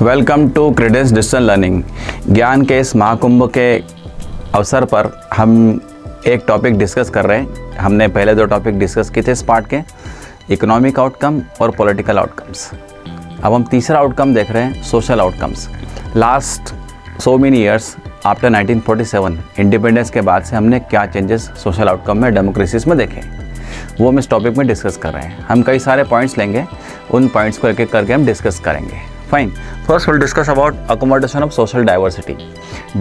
Welcome to Credence digital learning. ज्ञान के इस महाकुंभ के अवसर पर हम एक टॉपिक डिस्कस कर रहे हैं। हमने पहले 2 टॉपिक डिस्कस किए थे इस पार्ट के, इकोनॉमिक आउटकम और पॉलिटिकल आउटकम्स। अब हम तीसरा आउटकम देख रहे हैं, social outcomes. Last so many years after 1947 independence के बाद से हमने क्या चेंजेस सोशल आउटकम में डेमोक्रेसीज में देखे, वो हम इस टॉपिक में डिस्कस कर रहे हैं। हम कई सारे पॉइंट्स लेंगे, उन पॉइंट्स को एक एक करके हम डिस्कस करेंगे। Fine, first will discuss about accommodation of social diversity.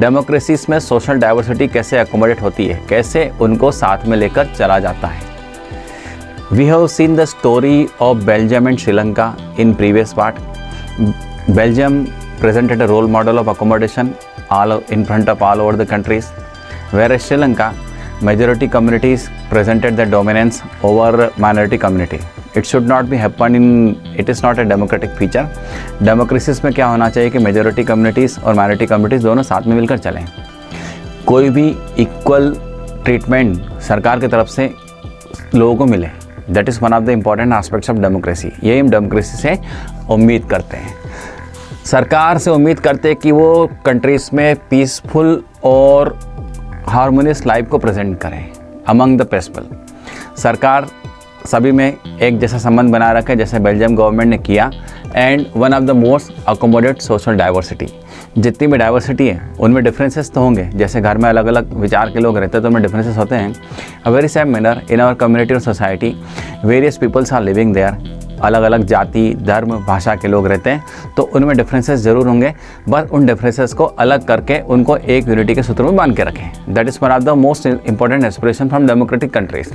Democracies में सोशल डाइवर्सिटी कैसे अकोमोडेट होती है, कैसे उनको साथ में लेकर चला जाता है। We have seen the story of Belgium and Sri Lanka in previous part. Belgium presented a role model of accommodation all in front of all over the countries, whereas Sri Lanka majority communities presented the dominance over minority community. It should not be happen in, it is not a democratic feature. Democracies में क्या होना चाहिए कि majority communities और minority communities दोनों साथ में मिलकर चलें। कोई भी equal treatment सरकार की तरफ से लोगों को मिले, that is one of the important aspects of democracy. यही हम democracy से उम्मीद करते हैं। सरकार से उम्मीद करते हैं कि वो कंट्रीज़ में पीसफुल और हार्मोनियस लाइफ को प्रेजेंट करें अमंग द पीपल। सरकार सभी में एक जैसा संबंध बनाए रखे जैसे बेल्जियम गवर्नमेंट ने किया, and one of the most accommodate social diversity. जितनी भी डाइवर्सिटी है उनमें डिफरेंसेस तो होंगे, जैसे घर में अलग अलग विचार के लोग रहते हैं तो उनमें डिफरेंसेस होते हैं। A very same manner in our community और society various peoples are living there. अलग अलग जाति, धर्म, भाषा के लोग रहते हैं तो उनमें डिफरेंसेस ज़रूर होंगे, बस उन डिफरेंसेस को अलग करके उनको एक यूनिटी के सूत्र में बांध के रखें। That is one of the most important aspiration from democratic countries.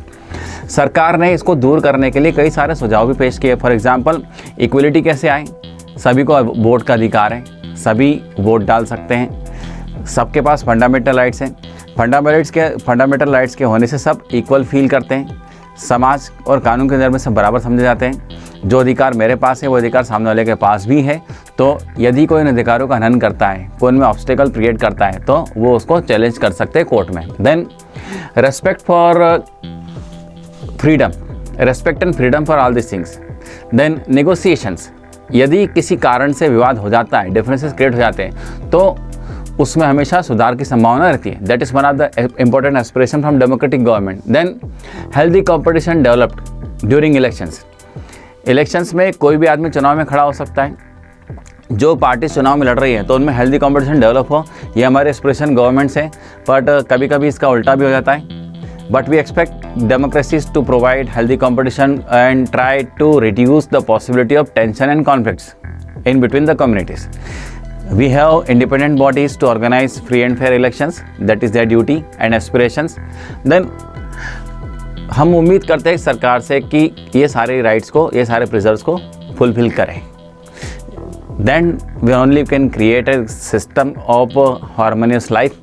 सरकार ने इसको दूर करने के लिए कई सारे सुझाव भी पेश किए। फॉर एग्जांपल, इक्वलिटी कैसे आए, सभी को वोट का अधिकार है, सभी वोट डाल सकते हैं, सबके पास फंडामेंटल राइट्स हैं। फंडामेंटल राइट्स के होने से सब इक्वल फील करते हैं, समाज और कानून के नज़र में सब बराबर समझे जाते हैं। जो अधिकार मेरे पास है वो अधिकार सामने वाले के पास भी है, तो यदि कोई इन अधिकारों का हनन करता है, कोई उनमें ऑब्स्टेकल क्रिएट करता है तो वो उसको चैलेंज कर सकते हैं कोर्ट में। Then respect for freedom, respect and freedom for all this things. Then negotiations, यदि किसी कारण से विवाद हो जाता है, डिफरेंसेस क्रिएट हो जाते हैं तो उसमें हमेशा सुधार की संभावना रहती है। That is one of the important aspiration from democratic government. Then healthy competition developed during elections. Elections में कोई भी आदमी चुनाव में खड़ा हो सकता है, जो पार्टी चुनाव में लड़ रही है तो उनमें हेल्दी कॉम्पिटिशन डेवलप हो, ये हमारे एस्पिरेशन गवर्नमेंट से। बट कभी कभी इसका उल्टा भी हो जाता है। But we expect democracies to provide healthy competition and try to reduce the possibility of tension and conflicts in between the communities. We have independent bodies to organize free and fair elections. That is their duty and aspirations. Then हम उम्मीद करते हैं सरकार से कि ये सारे rights को, ये सारे प्रिजर्व्स को फुलफिल करें। Then we only can create a system of harmonious life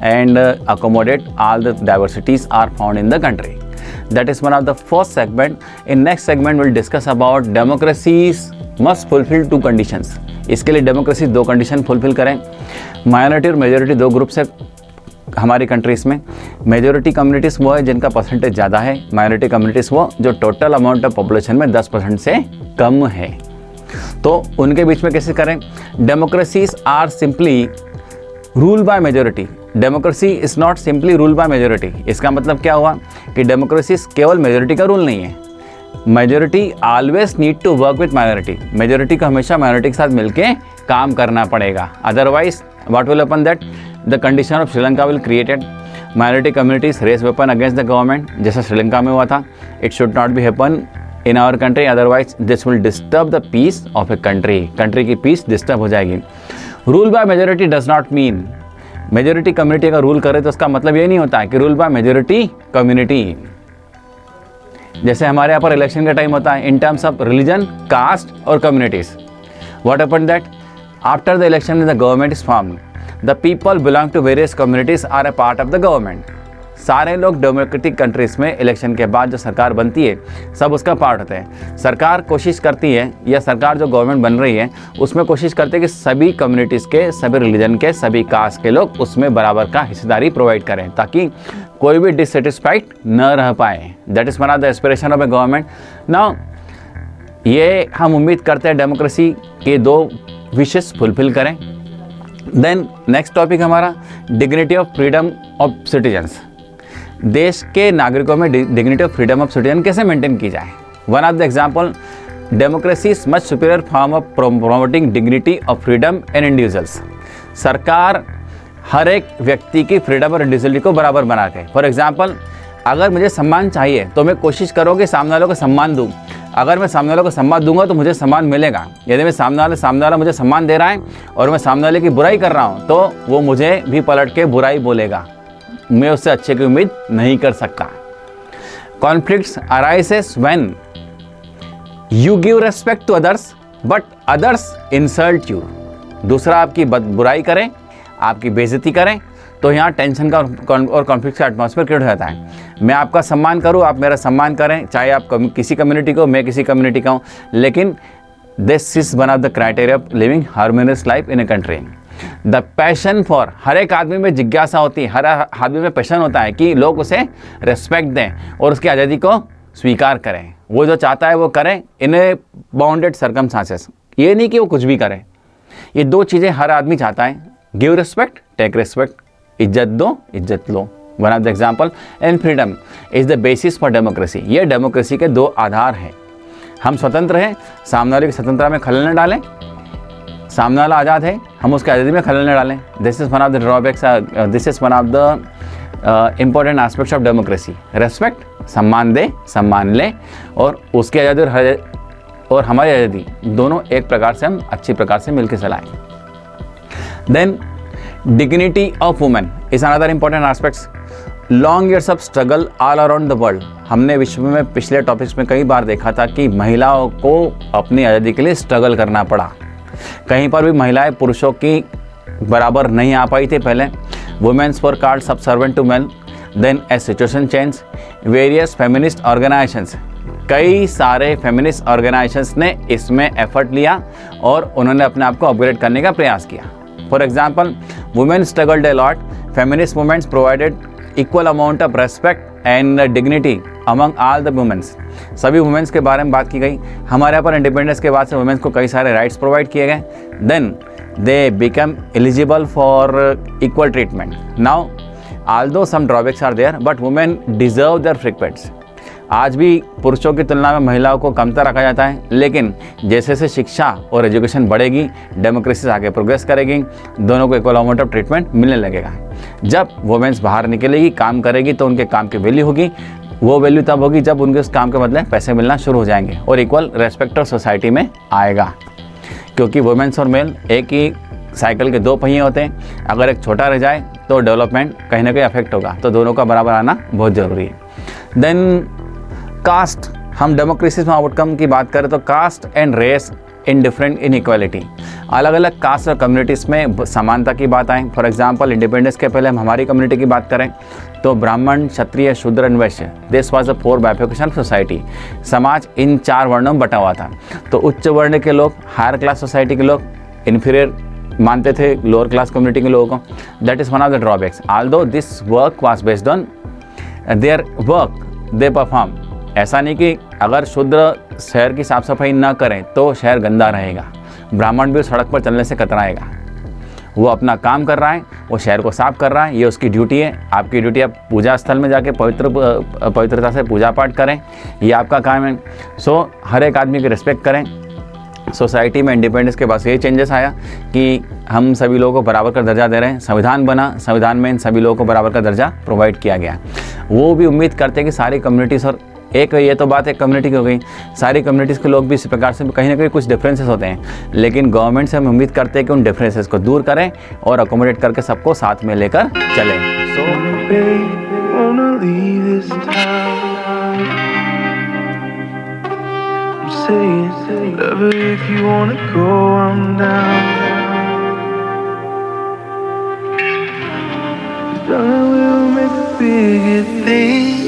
and accommodate all the diversities are found in the country. That is one of the first segment. In next segment we'll discuss about democracies must fulfill 2 conditions. इसके लिए democracy 2 condition fulfil करें। Minority और majority 2 groups है हमारी countries में। Majority communities वो है जिनका परसेंटेज ज़्यादा है, माइनॉरिटी कम्युनिटीज़ वो जो टोटल अमाउंट ऑफ पॉपुलेशन में 10% से कम है। तो उनके बीच में कैसे करें? Democracies are simply rule by majority. Democracy is not simply rule by majority. इसका मतलब क्या हुआ कि डेमोक्रेसी केवल मेजॉरिटी का रूल नहीं है। Majority always need to work with minority. Majority को हमेशा माइनॉरिटी के साथ मिलके काम करना पड़ेगा, otherwise what will happen that the condition of Sri Lanka will created. Minority communities raise weapon against the government, जैसा श्रीलंका में हुआ था। It should not be happen in our country, otherwise this will disturb the peace of a country. Country की peace disturb हो जाएगी। Rule by majority does not mean majority community अगर rule करे तो उसका मतलब ये नहीं होता है कि रूल बाय मेजॉरिटी कम्युनिटी। जैसे हमारे यहाँ पर इलेक्शन का टाइम होता है in terms of religion, caste और communities. What happened that after the election the government is formed, the people belong to various communities are a part of the government. सारे लोग डेमोक्रेटिक कंट्रीज़ में election के बाद जो सरकार बनती है सब उसका पार्ट होता है। सरकार कोशिश करती है, या सरकार जो गवर्नमेंट बन रही है उसमें कोशिश करती है कि सभी कम्युनिटीज़ के, सभी रिलीजन के, सभी कास्ट के लोग उसमें बराबर का हिस्सेदारी प्रोवाइड करें ताकि कोई भी डिससेटिस्फाइड न रह पाए। That is one of the aspiration of A government. Now ये हम उम्मीद करते हैं डेमोक्रेसी के 2 विशेस फुलफिल करें। देन नेक्स्ट टॉपिक हमारा dignity of freedom of citizens. देश के नागरिकों में dignity of freedom of citizen कैसे मेंटेन की जाए। One of the example, democracy is much superior form of promoting dignity of freedom in individuals. सरकार हर एक व्यक्ति की फ्रीडम और इंडिविजुअलिटी को बराबर बना के, फॉर एग्जांपल अगर मुझे सम्मान चाहिए तो मैं कोशिश करूँ कि सामने वालों को सम्मान दूँ। अगर मैं सामने वालों को सम्मान दूंगा तो मुझे सम्मान मिलेगा। यदि मैं सामने वाला मुझे सम्मान दे रहा है और मैं सामने वाले की बुराई कर रहा हूँ तो वो मुझे भी पलट के बुराई बोलेगा। मैं उससे अच्छे की उम्मीद नहीं कर सकता। Conflicts arises when you give respect to others but others insult you. दूसरा आपकी बुराई करें, आपकी बेइज्जती करें तो यहाँ टेंशन का और कॉन्फ्लिक्ट का एटमॉस्फेयर क्रिएट हो जाता है। मैं आपका सम्मान करूँ, आप मेरा सम्मान करें, चाहे आप किसी कम्युनिटी को, मैं किसी कम्युनिटी का हूँ, लेकिन this is one of the criteria of living harmonious life in a country. The passion for, हर एक आदमी में जिज्ञासा होती है, हर आदमी में पैशन होता है कि लोग उसे रेस्पेक्ट दें और उसकी आज़ादी को स्वीकार करें। वो जो चाहता है वो करें इन ए बाउंडेड सर्कमस्टांसेस। ये नहीं कि वो कुछ भी करे। ये 2 चीज़ें हर आदमी चाहता है, गिव रिस्पेक्ट, टेक रिस्पेक्ट। इज्जत दो, इज्जत लो। One of the example, and freedom is the basis for democracy. ये डेमोक्रेसी के 2 आधार हैं। हम स्वतंत्र हैं, सामने वाले की स्वतंत्रता में खलल न डालें। सामने वाला आज़ाद है, हम उसकी आज़ादी में खलल न डालें। This is one of the drawbacks, this is one of the important aspects of democracy. Respect, सम्मान दे, सम्मान ले, और उसकी आज़ादी और हमारी आज़ादी दोनों एक प्रकार से हम अच्छी प्रकार से मिलकर चलाएं। Then dignity of women is another important aspects. Long years of struggle all around the world. हमने विश्व में पिछले टॉपिक्स में कई बार देखा था कि महिलाओं को अपनी आज़ादी के लिए स्ट्रगल करना पड़ा। कहीं पर भी महिलाएं पुरुषों की बराबर नहीं आ पाई थी पहले। Womens were called subservient to men. Then as situation change, various feminist organisations, कई सारे फेमिनिस्ट ऑर्गेनाइजेशंस ने इसमें एफर्ट लिया और उन्होंने अपने आप को अपग्रेड करने का प्रयास किया। For example, women struggled a lot. Feminist movements provided equal amount of respect and dignity among all the womens. सभी वुमेन्स के बारे में बात की गई। हमारे यहाँ पर इंडिपेंडेंस के बाद से वुमेन्स को कई सारे राइट्स प्रोवाइड किए गए। Then they become eligible for equal treatment. Now although some drawbacks are there but women deserve their frequents. आज भी पुरुषों की तुलना में महिलाओं को कमतर रखा जाता है, लेकिन जैसे जैसे शिक्षा और एजुकेशन बढ़ेगी, डेमोक्रेसी आगे प्रोग्रेस करेगी, दोनों को इक्वल अमाउंट ऑफ ट्रीटमेंट मिलने लगेगा। जब वुमेन्स बाहर निकलेगी, काम करेगी, तो उनके काम की वैल्यू होगी। वो वैल्यू तब होगी जब उनके उस काम के बदले पैसे मिलना शुरू हो जाएंगे और इक्वल रेस्पेक्ट और सोसाइटी में आएगा। क्योंकि वुमेन्स और मेल एक ही साइकिल के 2 पहिए होते हैं। अगर एक छोटा रह जाए तो डेवलपमेंट कहीं ना कहीं अफेक्ट होगा, तो दोनों का बराबर आना बहुत ज़रूरी है। देन कास्ट, हम डेमोक्रेसी में आउटकम की बात करें तो caste and race in different inequality, अलग अलग कास्ट और कम्युनिटीज़ में समानता की बात आए। फॉर एग्जांपल, इंडिपेंडेंस के पहले हम हमारी कम्युनिटी की बात करें तो ब्राह्मण, क्षत्रिय, शूद्र and Vysya, this was the 4 बाइफिकेशन society. समाज इन 4 वर्णों में बटा हुआ था। तो उच्च वर्ण के लोग, हायर क्लास सोसाइटी के लोग इन्फीरियर मानते थे लोअर क्लास कम्युनिटी के लोगों को। That is one of the drawbacks. Although this work was based on their work they perform. ऐसा नहीं कि अगर शूद्र शहर की साफ़ सफाई ना करें तो शहर गंदा रहेगा। ब्राह्मण भी सड़क पर चलने से कतराएगा। वो अपना काम कर रहा है, वो शहर को साफ कर रहा है, ये उसकी ड्यूटी है। आपकी ड्यूटी, आप पूजा स्थल में जाके पवित्रता से पूजा पाठ करें, ये आपका काम है। सो हर एक आदमी की रिस्पेक्ट करें। सोसाइटी में इंडिपेंडेंस के बाद ये चेंजेस आया कि हम सभी लोगों को बराबर का दर्जा दे रहे हैं। संविधान बना, संविधान में इन सभी लोगों को बराबर का दर्जा प्रोवाइड किया गया। वो भी उम्मीद करते हैं कि सारी कम्युनिटीज़, और एक ये तो बात एक कम्युनिटी की हो गई, सारी कम्युनिटीज़ के लोग भी इस प्रकार से कहीं ना कहीं कुछ डिफरेंसेस होते हैं, लेकिन गवर्नमेंट से हम उम्मीद करते हैं कि उन डिफरेंसेस को दूर करें और अकोमोडेट करके सबको साथ में लेकर चलें। big it be?